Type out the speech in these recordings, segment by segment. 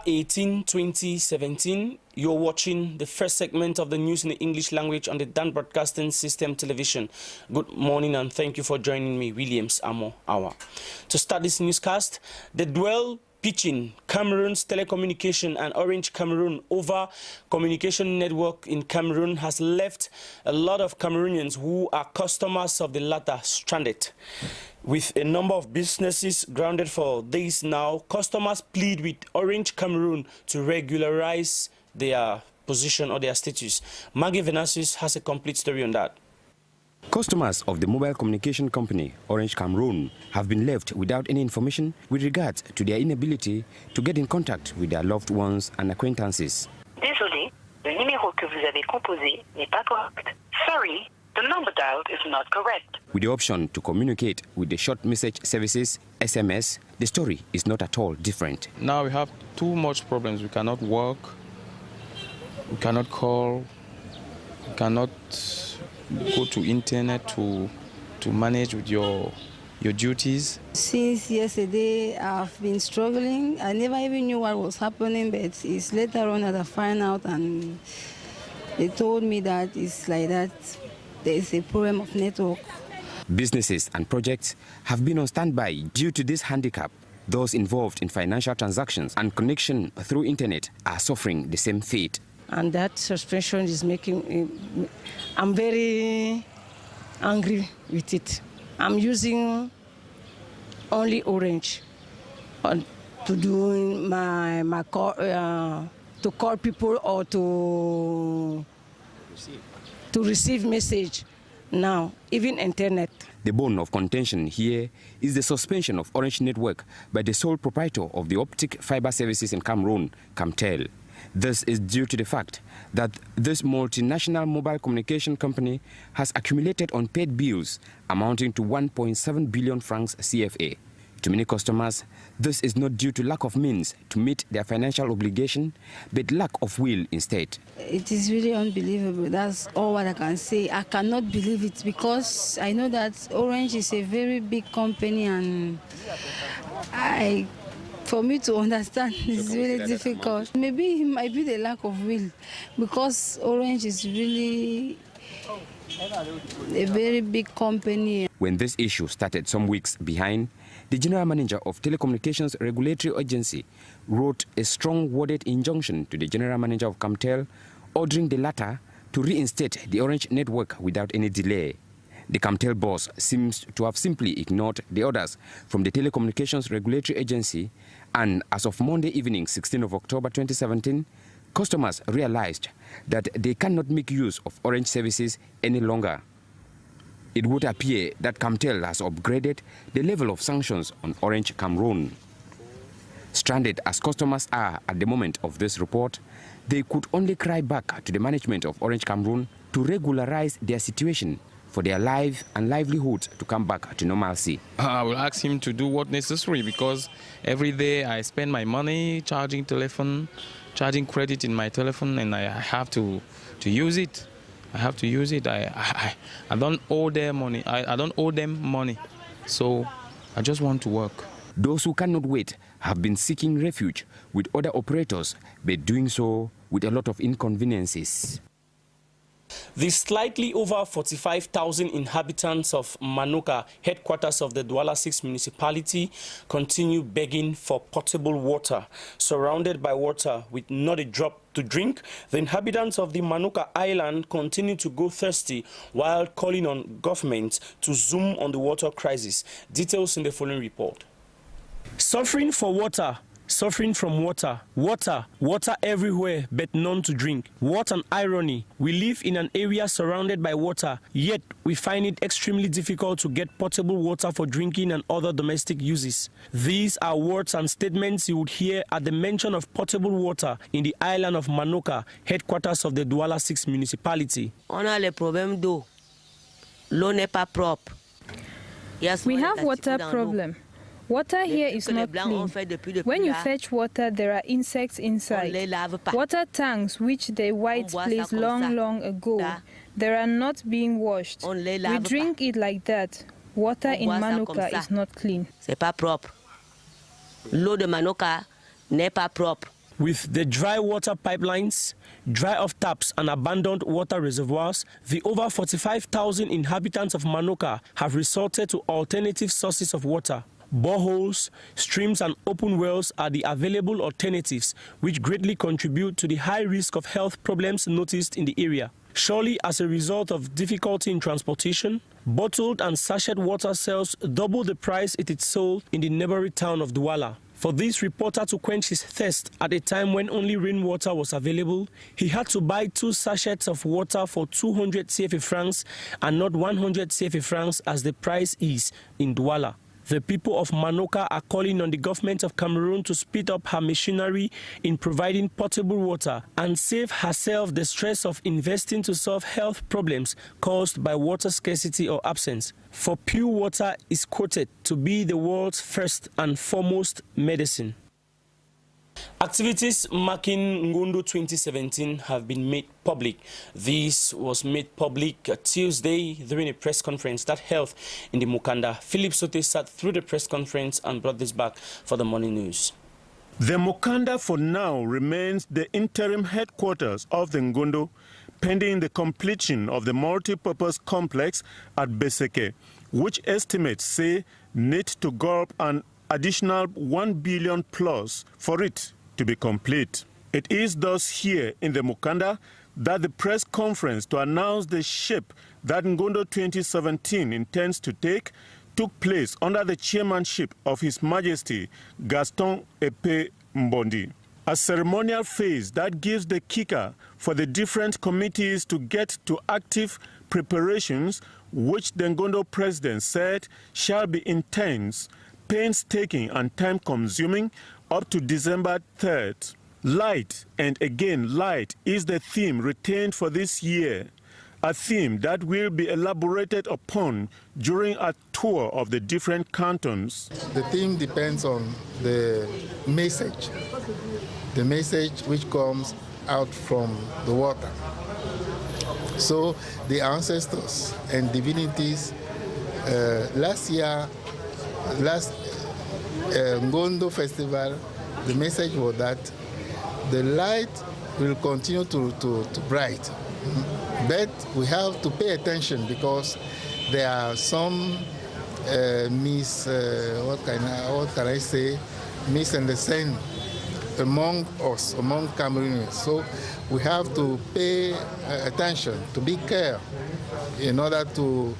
18, 2017, you're watching the first segment of the news in the English language on the Dan Broadcasting System television. Good morning and thank you for joining me, Williams Amoh Hour. To start this newscast, the duel pitching Cameroon's telecommunication and Orange Cameroon over communication network in Cameroon has left a lot of Cameroonians who are customers of the latter stranded. With a number of businesses grounded for days now, customers plead with Orange Cameroon to regularize their position or their status. Maggie Venasius has a complete story on that. Customers of the mobile communication company Orange Cameroon have been left without any information with regards to their inability to get in contact with their loved ones and acquaintances. Désolé, le numéro que vous avez composé n'est pas correct. Sorry, the number dialed is not correct. With the option to communicate with the short message services, SMS, the story is not at all different. Now we have too much problems. We cannot work, we cannot call, we cannot go to internet to manage with your duties. Since yesterday, I've been struggling. I never even knew what was happening, but it's later on that I find out, and they told me that it's like that. There is a problem of network. Businesses and projects have been on standby due to this handicap. Those involved in financial transactions and connection through internet are suffering the same fate. And that suspension is making I'm very angry with it. I'm using only Orange to do my call, to call people or to receive message. Now, even internet. The bone of contention here is the suspension of Orange network by the sole proprietor of the optic fiber services in Cameroon, Camtel. This is due to the fact that this multinational mobile communication company has accumulated unpaid bills amounting to 1.7 billion francs CFA. To many customers, this is not due to lack of means to meet their financial obligation, but lack of will instead. It is really unbelievable. That's all what I can say. I cannot believe it because I know that Orange is a very big company, and for me to understand is really difficult. Maybe it might be the lack of will, because Orange is really a very big company. When this issue started some weeks behind, the general manager of Telecommunications Regulatory Agency wrote a strong worded injunction to the general manager of Camtel, ordering the latter to reinstate the Orange network without any delay. The Camtel boss seems to have simply ignored the orders from the Telecommunications Regulatory Agency, and as of Monday evening, 16th of October 2017, customers realized that they cannot make use of Orange services any longer. It would appear that Camtel has upgraded the level of sanctions on Orange Cameroon. Stranded as customers are at the moment of this report, they could only cry back to the management of Orange Cameroon to regularize their situation for their life and livelihoods to come back to normalcy. I will ask him to do what necessary, because every day I spend my money charging credit in my telephone, and I have to use it. I have to use it. I don't owe them money. I don't owe them money. So I just want to work. Those who cannot wait have been seeking refuge with other operators, but doing so with a lot of inconveniences. The slightly over 45,000 inhabitants of Manoka, headquarters of the Douala 6 municipality, continue begging for potable water. Surrounded by water with not a drop to drink, the inhabitants of the Manoka island continue to go thirsty while calling on government to zoom on the water crisis. Details in the following report. Suffering for water. Suffering from water, water everywhere, but none to drink. What an irony. We live in an area surrounded by water, yet we find it extremely difficult to get potable water for drinking and other domestic uses. These are words and statements you would hear at the mention of potable water in the island of Manoka, headquarters of the Douala 6 municipality. On a le problème d'eau. L'eau n'est pas propre. We have water problem. Water here is not clean. When you fetch water, there are insects inside. Water tanks, which the whites placed long ago, they are not being washed. We drink it like that. Water in Manoka is not clean. C'est pas propre. L'eau de Manoka n'est pas propre. With the dry water pipelines, dry-off taps and abandoned water reservoirs, the over 45,000 inhabitants of Manoka have resorted to alternative sources of water. Boreholes, streams and open wells are the available alternatives, which greatly contribute to the high risk of health problems noticed in the area. Surely, as a result of difficulty in transportation, bottled and sachet water sells double the price it is sold in the neighboring town of Douala. For this reporter to quench his thirst at a time when only rainwater was available, he had to buy 2 sachets of water for 200 CFA francs and not 100 CFA francs as the price is in Douala. The people of Manoka are calling on the government of Cameroon to speed up her machinery in providing potable water and save herself the stress of investing to solve health problems caused by water scarcity or absence. For pure water is quoted to be the world's first and foremost medicine. Activities marking Ngondo 2017 have been made public. This was made public Tuesday during a press conference that held in the Mukanda. Philip Sote sat through the press conference and brought this back for the morning news. The Mukanda for now remains the interim headquarters of the Ngondo, pending the completion of the multi-purpose complex at Beseke, which estimates say need to go up an additional 1 billion plus for it to be complete. It is thus here in the Mukanda that the press conference to announce the shape that Ngondo 2017 intends to take took place under the chairmanship of His Majesty Gaston Epe Mbondi. A ceremonial phase that gives the kicker for the different committees to get to active preparations, which the Ngondo president said shall be intense, painstaking and time-consuming up to December 3rd. Light and again light is the theme retained for this year, a theme that will be elaborated upon during a tour of the different cantons. The theme depends on the message which comes out from the water. So the ancestors and divinities, last Ngondo festival, the message was that the light will continue to bright, but we have to pay attention because there are some misunderstanding among us, among Cameroonians. So we have to pay attention, to be careful in order to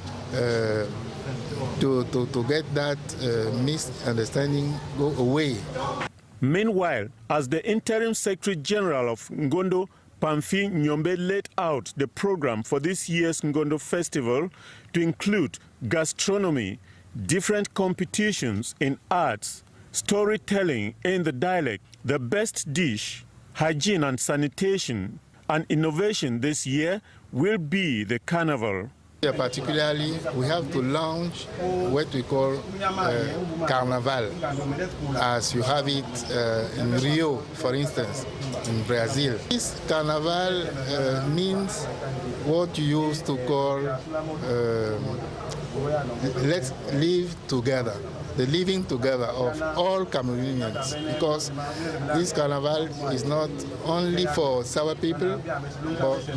get that misunderstanding go away. Meanwhile, as the interim Secretary General of Ngondo, Pamfi Nyombe, laid out the program for this year's Ngondo Festival to include gastronomy, different competitions in arts, storytelling in the dialect, the best dish, hygiene and sanitation, and innovation this year will be the carnival. Particularly, we have to launch what we call carnival, as you have it in Rio, for instance, in Brazil. This carnival means what you used to call let's live together, the living together of all Cameroonians, because this carnival is not only for Sawa people,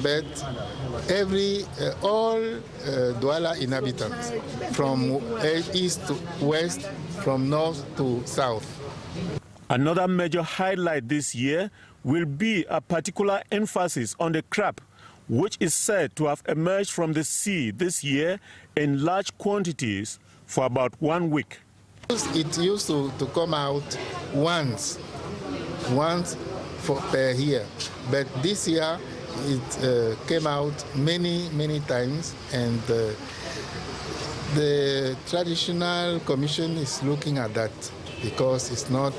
but all Douala inhabitants, from east to west, from north to south. Another major highlight this year will be a particular emphasis on the crab, which is said to have emerged from the sea this year in large quantities for about 1 week. It used to come out once per year, but this year it came out many times, and the traditional commission is looking at that because it's not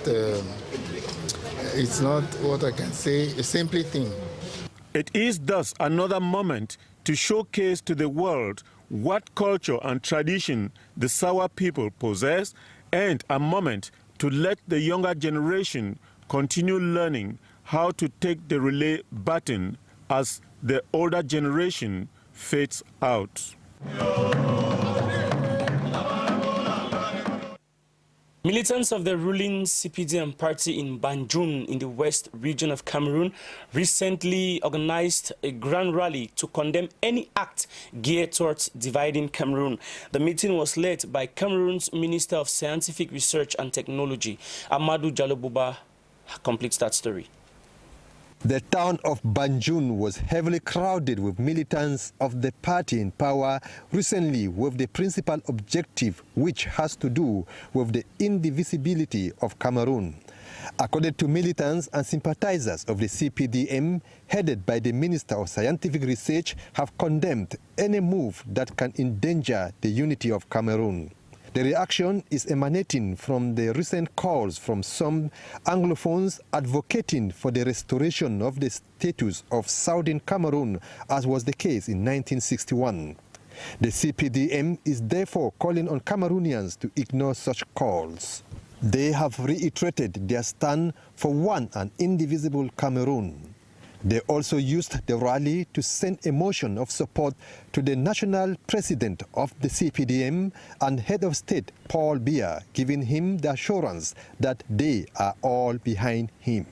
what I can say a simple thing. It is thus another moment to showcase to the world what culture and tradition the Sawa people possess, and a moment to let the younger generation continue learning how to take the relay baton as the older generation fades out. Militants of the ruling CPDM party in Banjul in the west region of Cameroon recently organized a grand rally to condemn any act geared towards dividing Cameroon. The meeting was led by Cameroon's Minister of Scientific Research and Technology, Amadou Diallo completes that story. The town of Banjul was heavily crowded with militants of the party in power recently, with the principal objective which has to do with the indivisibility of Cameroon. According to militants and sympathizers of the CPDM, headed by the Minister of Scientific Research, have condemned any move that can endanger the unity of Cameroon. The reaction is emanating from the recent calls from some Anglophones advocating for the restoration of the status of Southern Cameroon, as was the case in 1961. The CPDM is therefore calling on Cameroonians to ignore such calls. They have reiterated their stand for one and indivisible Cameroon. They also used the rally to send a motion of support to the national president of the CPDM and head of state, Paul Biya, giving him the assurance that they are all behind him.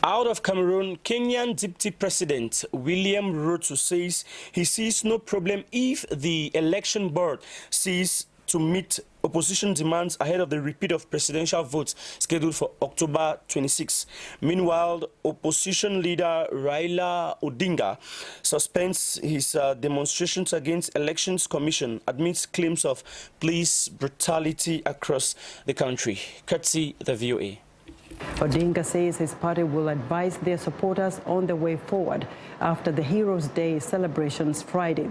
Out of Cameroon, Kenyan Deputy President William Ruto says he sees no problem if the election board sees to meet opposition demands ahead of the repeat of presidential votes scheduled for October 26. Meanwhile, opposition leader Raila Odinga suspends his demonstrations against Elections Commission amidst claims of police brutality across the country. Courtesy the VOA. Odinga says his party will advise their supporters on the way forward after the Heroes' Day celebrations Friday.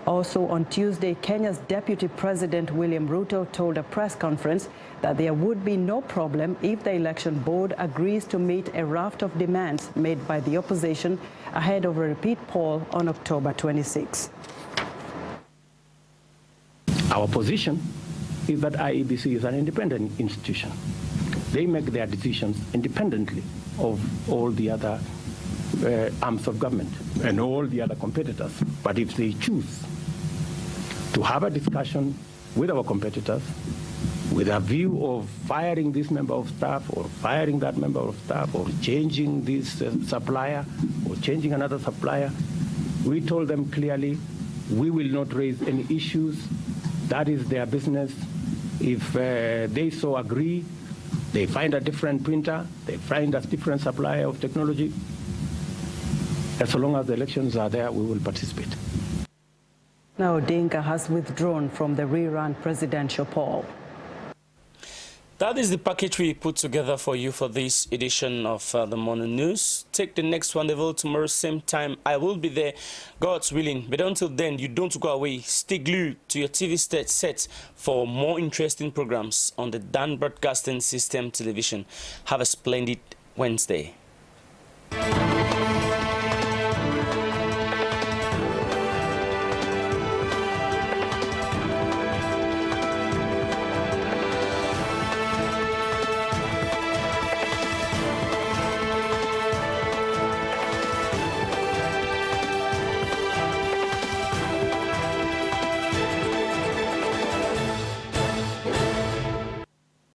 Also on Tuesday, Kenya's Deputy President William Ruto told a press conference that there would be no problem if the election board agrees to meet a raft of demands made by the opposition ahead of a repeat poll on October 26. Our position is that IEBC is an independent institution. They make their decisions independently of all the other arms of government and all the other competitors. But if they choose to have a discussion with our competitors with a view of firing this member of staff or firing that member of staff or changing this supplier or changing another supplier, we told them clearly we will not raise any issues. That is their business. If they so agree, they find a different printer, they find a different supplier of technology, as long as the elections are there, we will participate. Now, Odinga has withdrawn from the rerun presidential poll. That is the package we put together for you for this edition of the Morning News. Take the next rendezvous tomorrow, same time. I will be there, God's willing. But until then, you don't go away. Stay glued to your TV set for more interesting programs on the Dan Broadcasting System television. Have a splendid Wednesday.